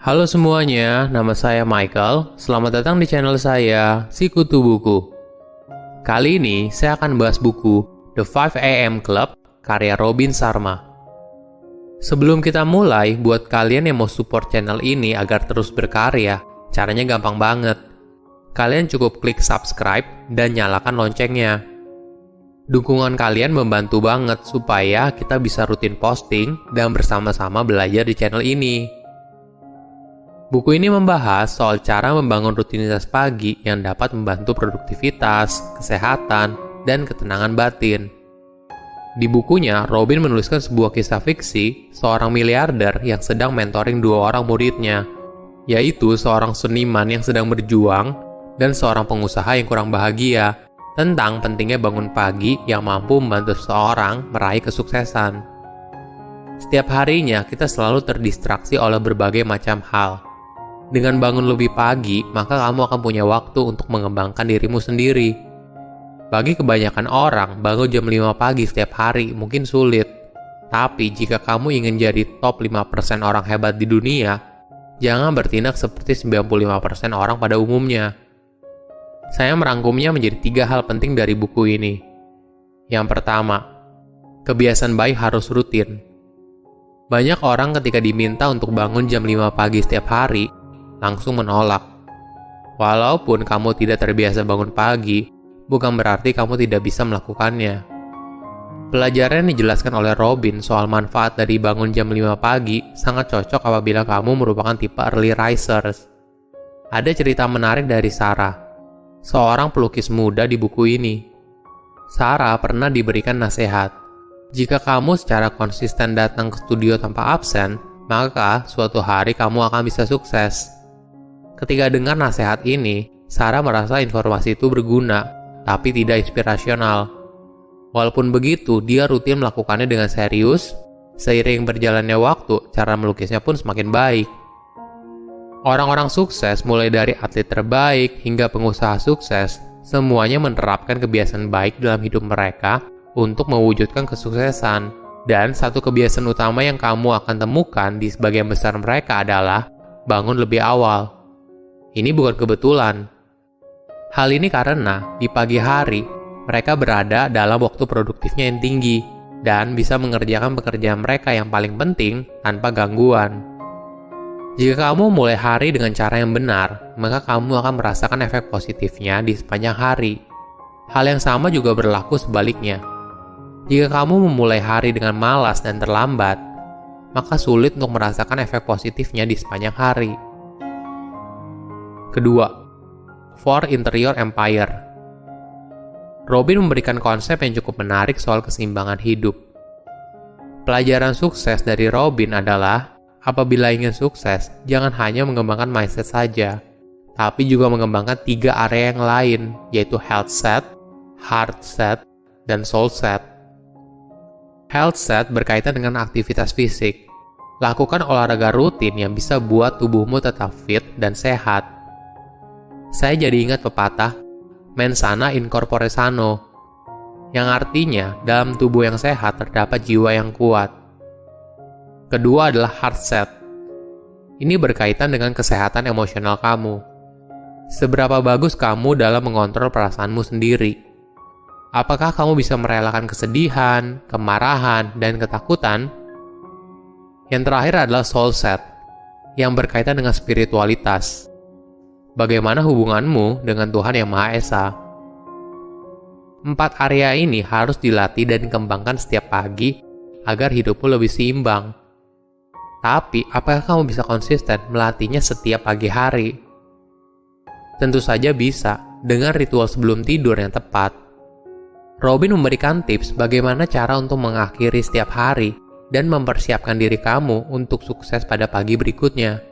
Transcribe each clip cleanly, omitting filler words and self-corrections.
Halo semuanya, nama saya Michael. Selamat datang di channel saya, Sikutu Buku. Kali ini saya akan bahas buku The 5 AM Club karya Robin Sharma. Sebelum kita mulai, buat kalian yang mau support channel ini agar terus berkarya, caranya gampang banget. Kalian cukup klik subscribe dan nyalakan loncengnya. Dukungan kalian membantu banget supaya kita bisa rutin posting dan bersama-sama belajar di channel ini. Buku ini membahas soal cara membangun rutinitas pagi yang dapat membantu produktivitas, kesehatan, dan ketenangan batin. Di bukunya, Robin menuliskan sebuah kisah fiksi seorang miliarder yang sedang mentoring dua orang muridnya, yaitu seorang seniman yang sedang berjuang dan seorang pengusaha yang kurang bahagia, tentang pentingnya bangun pagi yang mampu membantu seseorang meraih kesuksesan. Setiap harinya, kita selalu terdistraksi oleh berbagai macam hal. Dengan bangun lebih pagi, maka kamu akan punya waktu untuk mengembangkan dirimu sendiri. Bagi kebanyakan orang, bangun jam 5 pagi setiap hari mungkin sulit. Tapi jika kamu ingin jadi top 5% orang hebat di dunia, jangan bertindak seperti 95% orang pada umumnya. Saya merangkumnya menjadi 3 hal penting dari buku ini. Yang pertama, kebiasaan baik harus rutin. Banyak orang ketika diminta untuk bangun jam 5 pagi setiap hari, langsung menolak. Walaupun kamu tidak terbiasa bangun pagi, bukan berarti kamu tidak bisa melakukannya. Pelajaran yang dijelaskan oleh Robin soal manfaat dari bangun jam 5 pagi sangat cocok apabila kamu merupakan tipe early risers. Ada cerita menarik dari Sarah, seorang pelukis muda di buku ini. Sarah pernah diberikan nasihat, jika kamu secara konsisten datang ke studio tanpa absen, maka suatu hari kamu akan bisa sukses. Ketika dengar nasihat ini, Sarah merasa informasi itu berguna, tapi tidak inspirasional. Walaupun begitu, dia rutin melakukannya dengan serius. Seiring berjalannya waktu, cara melukisnya pun semakin baik. Orang-orang sukses, mulai dari atlet terbaik hingga pengusaha sukses, semuanya menerapkan kebiasaan baik dalam hidup mereka untuk mewujudkan kesuksesan. Dan satu kebiasaan utama yang kamu akan temukan di sebagian besar mereka adalah bangun lebih awal. Ini bukan kebetulan. Hal ini karena di pagi hari, mereka berada dalam waktu produktifnya yang tinggi dan bisa mengerjakan pekerjaan mereka yang paling penting tanpa gangguan. Jika kamu mulai hari dengan cara yang benar, maka kamu akan merasakan efek positifnya di sepanjang hari. Hal yang sama juga berlaku sebaliknya. Jika kamu memulai hari dengan malas dan terlambat, maka sulit untuk merasakan efek positifnya di sepanjang hari. Kedua, For Interior Empire. Robin memberikan konsep yang cukup menarik soal keseimbangan hidup. Pelajaran sukses dari Robin adalah, apabila ingin sukses, jangan hanya mengembangkan mindset saja, tapi juga mengembangkan 3 area yang lain, yaitu health set, heart set, dan soul set. Health set berkaitan dengan aktivitas fisik. Lakukan olahraga rutin yang bisa buat tubuhmu tetap fit dan sehat. Saya jadi ingat pepatah, mens sana in corpore sano, yang artinya dalam tubuh yang sehat terdapat jiwa yang kuat. Kedua adalah heart set. Ini berkaitan dengan kesehatan emosional kamu. Seberapa bagus kamu dalam mengontrol perasaanmu sendiri? Apakah kamu bisa merelakan kesedihan, kemarahan, dan ketakutan? Yang terakhir adalah soul set, yang berkaitan dengan spiritualitas. Bagaimana hubunganmu dengan Tuhan Yang Maha Esa? 4 area ini harus dilatih dan dikembangkan setiap pagi agar hidupmu lebih seimbang. Tapi, apakah kamu bisa konsisten melatihnya setiap pagi hari? Tentu saja bisa, dengan ritual sebelum tidur yang tepat. Robin memberikan tips bagaimana cara untuk mengakhiri setiap hari dan mempersiapkan diri kamu untuk sukses pada pagi berikutnya.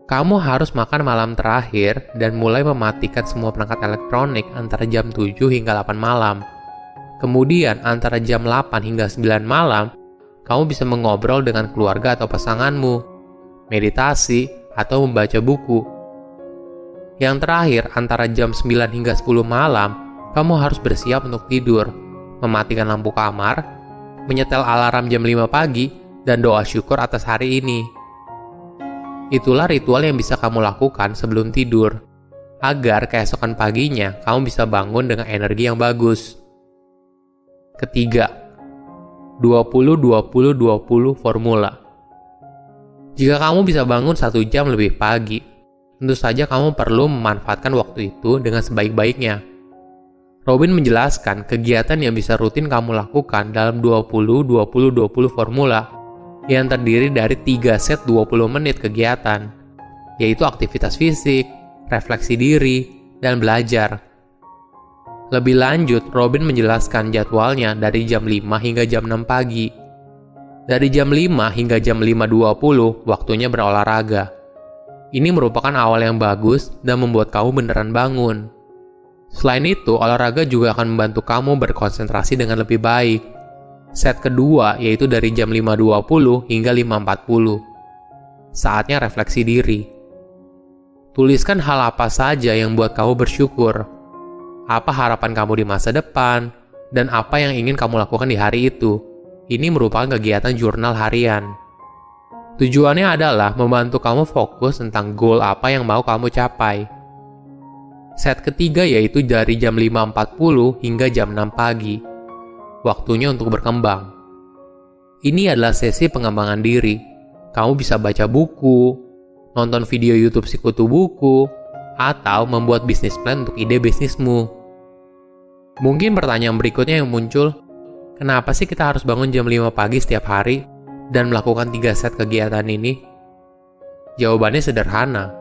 Kamu harus makan malam terakhir dan mulai mematikan semua perangkat elektronik antara jam 7 hingga 8 malam. Kemudian antara jam 8 hingga 9 malam, kamu bisa mengobrol dengan keluarga atau pasanganmu, meditasi, atau membaca buku. Yang terakhir, antara jam 9 hingga 10 malam, kamu harus bersiap untuk tidur, mematikan lampu kamar, menyetel alarm jam 5 pagi, dan doa syukur atas hari ini. Itulah ritual yang bisa kamu lakukan sebelum tidur, agar keesokan paginya kamu bisa bangun dengan energi yang bagus. Ketiga, 20-20-20 formula. Jika kamu bisa bangun 1 jam lebih pagi, tentu saja kamu perlu memanfaatkan waktu itu dengan sebaik-baiknya. Robin menjelaskan kegiatan yang bisa rutin kamu lakukan dalam 20-20-20 formula yang terdiri dari 3 set 20 menit kegiatan, yaitu aktivitas fisik, refleksi diri, dan belajar. Lebih lanjut, Robin menjelaskan jadwalnya dari jam 5 hingga jam 6 pagi. Dari jam 5 hingga jam 5.20, waktunya berolahraga. Ini merupakan awal yang bagus dan membuat kamu beneran bangun. Selain itu, olahraga juga akan membantu kamu berkonsentrasi dengan lebih baik. Set kedua yaitu dari jam 5.20 hingga 5.40. Saatnya refleksi diri. Tuliskan hal apa saja yang buat kamu bersyukur. Apa harapan kamu di masa depan, dan apa yang ingin kamu lakukan di hari itu. Ini merupakan kegiatan jurnal harian. Tujuannya adalah membantu kamu fokus tentang goal apa yang mau kamu capai. Set ketiga yaitu dari jam 5.40 hingga jam 6 pagi. Waktunya untuk berkembang. Ini adalah sesi pengembangan diri. Kamu bisa baca buku, nonton video YouTube Sikutu Buku, atau membuat bisnis plan untuk ide bisnismu. Mungkin pertanyaan berikutnya yang muncul, kenapa sih kita harus bangun jam 5 pagi setiap hari dan melakukan 3 set kegiatan ini? Jawabannya sederhana.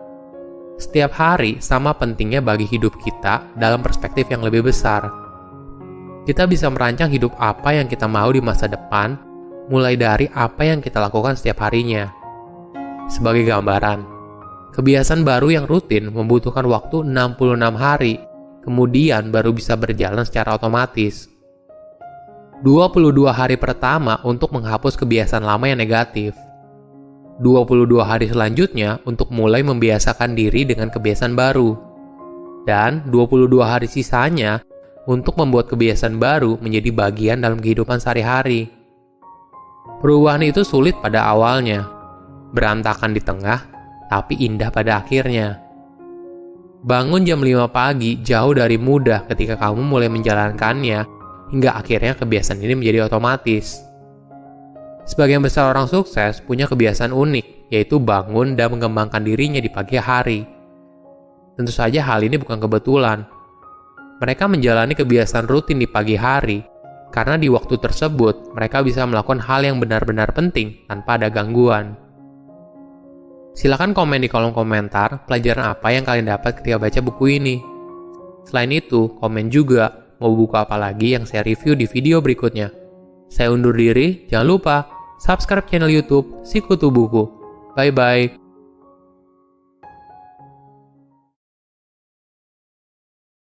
Setiap hari sama pentingnya bagi hidup kita dalam perspektif yang lebih besar. Kita bisa merancang hidup apa yang kita mau di masa depan, mulai dari apa yang kita lakukan setiap harinya. Sebagai gambaran, kebiasaan baru yang rutin membutuhkan waktu 66 hari, kemudian baru bisa berjalan secara otomatis. 22 hari pertama untuk menghapus kebiasaan lama yang negatif. 22 hari selanjutnya untuk mulai membiasakan diri dengan kebiasaan baru. Dan 22 hari sisanya untuk membuat kebiasaan baru menjadi bagian dalam kehidupan sehari-hari. Perubahan itu sulit pada awalnya, berantakan di tengah, tapi indah pada akhirnya. Bangun jam 5 pagi jauh dari mudah ketika kamu mulai menjalankannya, hingga akhirnya kebiasaan ini menjadi otomatis. Sebagian besar orang sukses punya kebiasaan unik, yaitu bangun dan mengembangkan dirinya di pagi hari. Tentu saja hal ini bukan kebetulan. Mereka menjalani kebiasaan rutin di pagi hari, karena di waktu tersebut mereka bisa melakukan hal yang benar-benar penting tanpa ada gangguan. Silakan komen di kolom komentar pelajaran apa yang kalian dapat ketika baca buku ini. Selain itu, komen juga mau buku apa lagi yang saya review di video berikutnya. Saya undur diri, jangan lupa subscribe channel YouTube Sikutu Buku. Bye-bye.